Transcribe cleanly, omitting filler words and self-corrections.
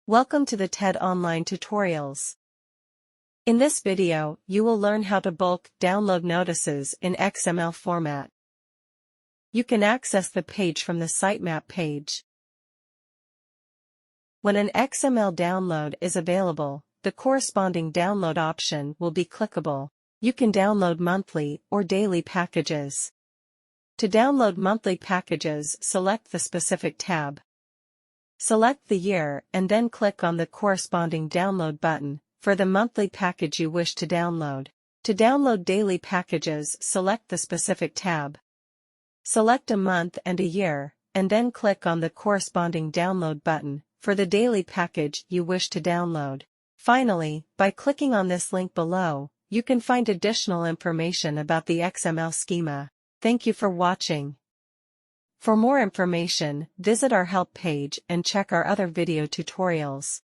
Welcome to the TED Online Tutorials. In this video, you will learn how to bulk download notices in XML format. You can access the page from the sitemap page. When an XML download is available, the corresponding download option will be clickable. You can download monthly or daily packages. To download monthly packages, select the specific tab. Select the year and then click on the corresponding download button for the monthly package you wish to download. To download daily packages, select the specific tab. Select a month and a year, and then click on the corresponding download button for the daily package you wish to download. Finally, by clicking on this link below, you can find additional information about the XML schema. Thank you for watching. For more information, visit our help page and check our other video tutorials.